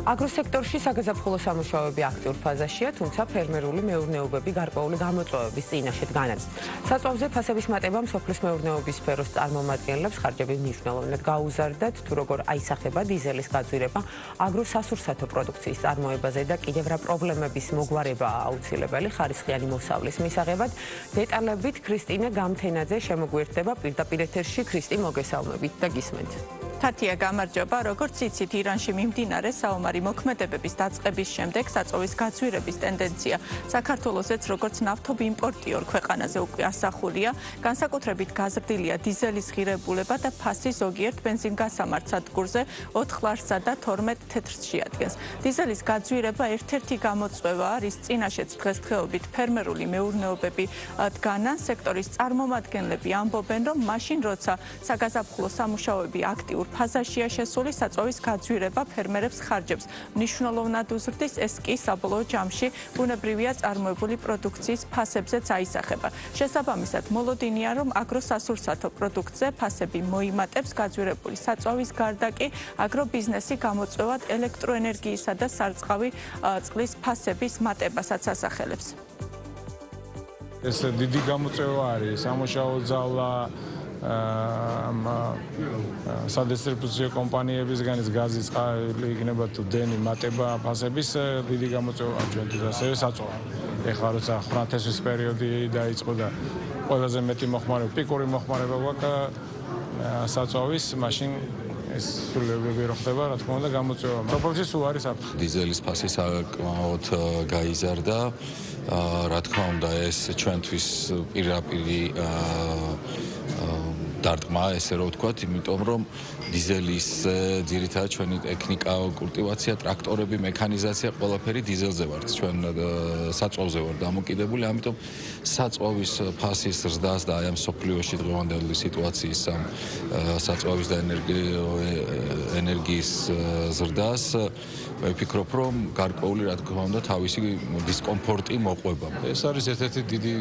აგროსექტორში საგაზაფხულო სამუშაოები აქტიურ ფაზაშია, თუმცა ფერმერული მეურნეობები გარკვეული გამოწვევების წინაშე დგანან. საწვავზე ფასების მატება მსოფლის მეურნეობის სფეროს წარმომადგენლებს ხარჯები მნიშვნელოვნად გაუზარდათ, თუ როგორ აისახება დიზელის გაძვირება აგროსასურსათო პროდუქციის წარმოებაზე და კიდევ რა პრობლემების მოგვარებაა აუცილებელი ხარისხიანი მოსავლის მისაღებად. დეტალებით ქრისტინა გამთენაძე შემოგვიერთდება პირდაპირ ეთერში. ქრისტი, მოგესალმებით და გისმენთ. თათია, გამარჯობა. როგორც იცით, ირანში მიმდინარე საომარი მოქმედებების დაწყების შემდეგ საწვავის გაძვირების ტენდენცია საქართველოსაც როგორც ნავთობ იმპორტიორ ქვეყანაზე უკვე ასახულია. განსაკუთრებით გაზრდილია დიზელის ღირებულება და ფასი ზოგიერთ ბენზინგასამართ სადგურზე 4 ლარსსა და 12 თეთრს შეადგენს. დიზელის გაძვირება ერთ-ერთი გამოწვევაა, რის წინაშეც დღესდღეობით ფერმერული მეურნეობები დგანან. სექტორის წარმომადგენლები ამბობენ, რომ მაშინ როცა საგაზაფხულო სამუშაოები აქტიურ ფაზაშია შესული, საწვავის გაძვირება ფერმერებს ხარჯებს მნიშვნელოვნად უზრდის, ეს კი საბოლოო ჯამში ბუნებრივია წარმოებული პროდუქციის ფასებზეც აისახება. შესაბამისად, მოლოდინია, რომ აგროსასურსათო პროდუქტზე ფასები მოიმატებს, გაძვირებული საწვავის გარდა კი აგრობიზნესი გამოწვევად ელექტროენერგიისა და სარწყავი წყლის ფასების მატებასაც ასახელებს. ეს დიდი გამოწვევა არის სამუშაო ძალა სადისტრიბუციო კომპანიებისგან გაზის წყალი იქნება თუ დენი მატება ფასების დიდი გამოწვევა ჩვენთვის ასევე საწვავა. ეხლა როცა ხრანთესვის პერიოდი დაიწყო და ყველაზე მეტი მოხმარება, პიკური მოხმარება გვაქვს საწვავის, მაშინ ეს სრულიად რო ხდება, რა თქმა უნდა, გამოწვევა. პროპორცია სულ არის საფრთხე. დიზელის ფასი საკმაოდ გაიზარდა. რა თქმა უნდა, ეს ჩვენთვის პირდაპირი დარტყმა, ესე რომ ვთქვათ, იმიტომ რომ დიზელის ძირითადად ჩვენი ტექნიკა, კულტივაცია, ტრაქტორები, მექანიზაცია, ყველაფერი დიზელზე ვართ. ჩვენ საწვავზე ვართ დამოკიდებული, ამიტომ საწვავის ფასის ზრდას და აი ამ სოფლიოში დღევანდელი სიტუაციის ამ საწვავის და ენერგიის ზრდას მე ვფიქრობ, რომ გარკვეული რა თქმა უნდა თავისი დისკომფორტი მოყვება. ეს არის ერთ-ერთი დიდი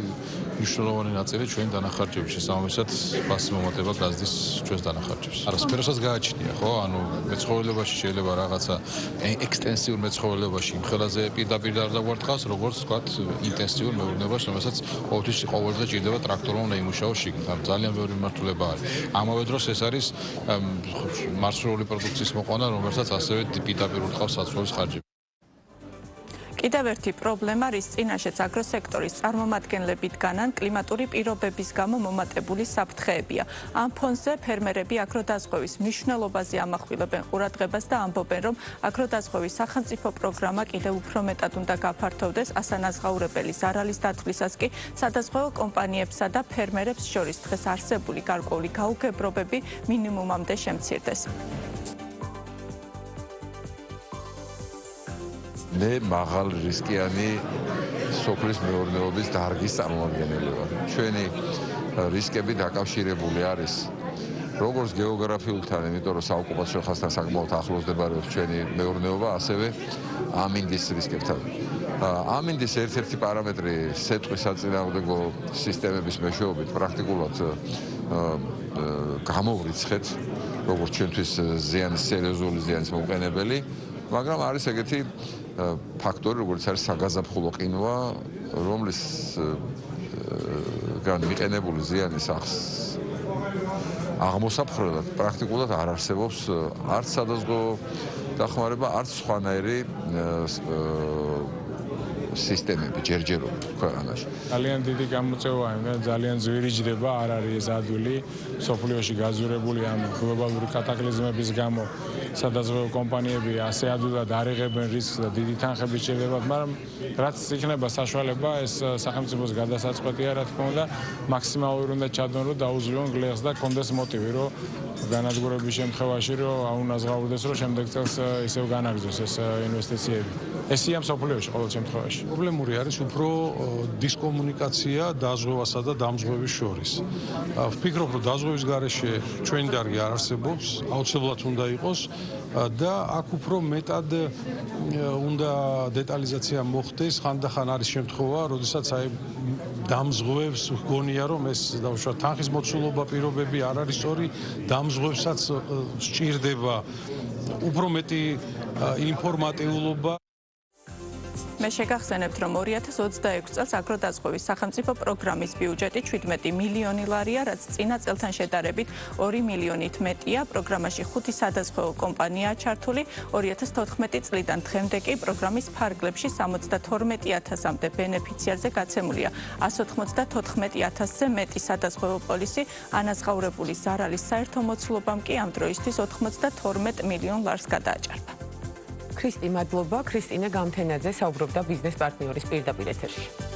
მნიშვნელოვანი ნაწილი ჩვენი დანახარჯების შესაბამისად ფასის მომატება გაზდის ჩვენს დანახარჯებს. არა, სფეროსაც გააჩნია, ხო? ანუ მეცხოველებაში შეიძლება რაღაცა ექსტენსიურ მეცხოველებაში იმ ხელაზე პირდაპირ დავარდყავს, როგორც ვთქვათ, ინტენსიურ მეურნეობაში, რომელსაც ყოველთვის ჭირდება ტრაქტორმა უნდა იმუშაოს შიგნით. ანუ ძალიან ბევრი მიმართულება არის. ამავე დროს ეს არის მარსრული პროდუქციის მოყვანა, რომელსაც ასევე პირდაპირ ურტყავს საწვავის ხარჯები. კიდევ ერთი პრობლემა, რის წინაშეც აგროსექტორის წარმომადგენლები დგანან, კლიმატური პირობების გამო მომატებული საფრთხეებია. ამ ფონზე ფერმერები აგროდაზღვევის მნიშვნელობაზე ამახვილებენ ყურადღებას და ამბობენ, რომ აგროდაზღვევის სახელმწიფო პროგრამა კიდევ უფრო მეტად უნდა გაფართოვდეს ასანაზღაურებელი ზარალის დათვლისას კი სადაზღვევო კომპანიებსა და ფერმერებს შორის დღეს არსებული გარკვეული გაუგებრობები მინიმუმამდე შემცირდეს. მე მაღალ რისკიანი სოფლის მეურნეობის დარგის წარმომადგენელი ვარ. ჩვენი რისკები დაკავშირებული არის როგორც გეოგრაფიულთან, იმიტომ რომ საოკუპაციო ხაზთან საკმაოდ ახლოს მდებარეობს ჩვენი მეურნეობა, ასევე ამინდის რისკებთან. ამინდის ერთ-ერთი პარამეტრი სეტყვის საწინააღმდეგო სისტემების მეშვეობით პრაქტიკულად გამოვრიცხეთ, როგორც ჩვენთვის ზიანის სერიოზული ზიანის მომყენებელი, მაგრამ არის ეგეთი ფაქტორი, როგორც არის საგაზაფხულო ყინვა, რომლის მიყენებული ზიანის აღმოსაფხრელად პრაქტიკულად არ არსებობს არც სადაზღვევო დახმარება, არც სხვანაირი სისტემები ჯერჯერობით ქვეყანაში. ძალიან დიდი გამოწვევაა, ძალიან ძვირიჯდება, არ არის ეს ადვილი. სოფლიოში გაზურებული ამ გლობალური კატაკლიზმების გამო სადაზღვევო კომპანიები ასე ადვილად არ იღებენ რისკს და დიდი თანხები სჭირდებათ, მაგრამ რაც იქნება საშუალება, ეს სახელმწიფოს გადასაწყვეტია, რა თქმა უნდა, მაქსიმალური უნდა ჩადონ, რომ დაუზრიონ გლეხს და კონდეს მოტივი, რომ განადგურების შემთხვევაში, რომ აუნაზღაურდეს, რომ შემდეგ წელს ისევ განაგრძოს ეს ინვესტიციები. ესია მსოფლიოში ყოველ შემთხვევაში. პრობლემური არის უფრო დისკომუნიკაცია დაზღვევასა და დამზღვევის შორის. ვფიქრობ, რომ დაზღვევის გარეშე ჩვენი დარგი არ არსებობს, აუცილებლად უნდა იყოს და აქ უფრო მეტად უნდა დეტალიზაცია მოხდეს, ხანდახან არის შემთხვევა, როდესაც აი დამზღვევს გონია, რომ ეს დავუშვათ თანხის მოცულობა პირობები არ არის სწორი, დამზღვევსაც სჭირდება უფრო მეტი ინფორმატიულობა. მე შეგახსენებთ, რომ 2026 წელს აგროდაზღვევის სახელმწიფო პროგრამის ბიუჯეტი 17 მილიონი ლარია, რაც წინა წელთან შედარებით 2 მილიონით მეტია. პროგრამაში 5 სადაზღვევო კომპანიაა ჩართული. 2014 წლიდან დღემდე კი პროგრამის ფარგლებში 72,000-მდე ბენეფიციარზე გაცემულია 194,000-ზე მეტი სადაზღვევო პოლისი. ანაზღაურებული ზარალის საერთო მოცულობამ კი ამ დროისთვის 92 მილიონ ლარს გადააჭარბა. ქრისტი, მადლობა. ქრისტინე გამთენაძე საუბრობდა ბიზნეს პარტნიორის პირდაპირ ეთერში.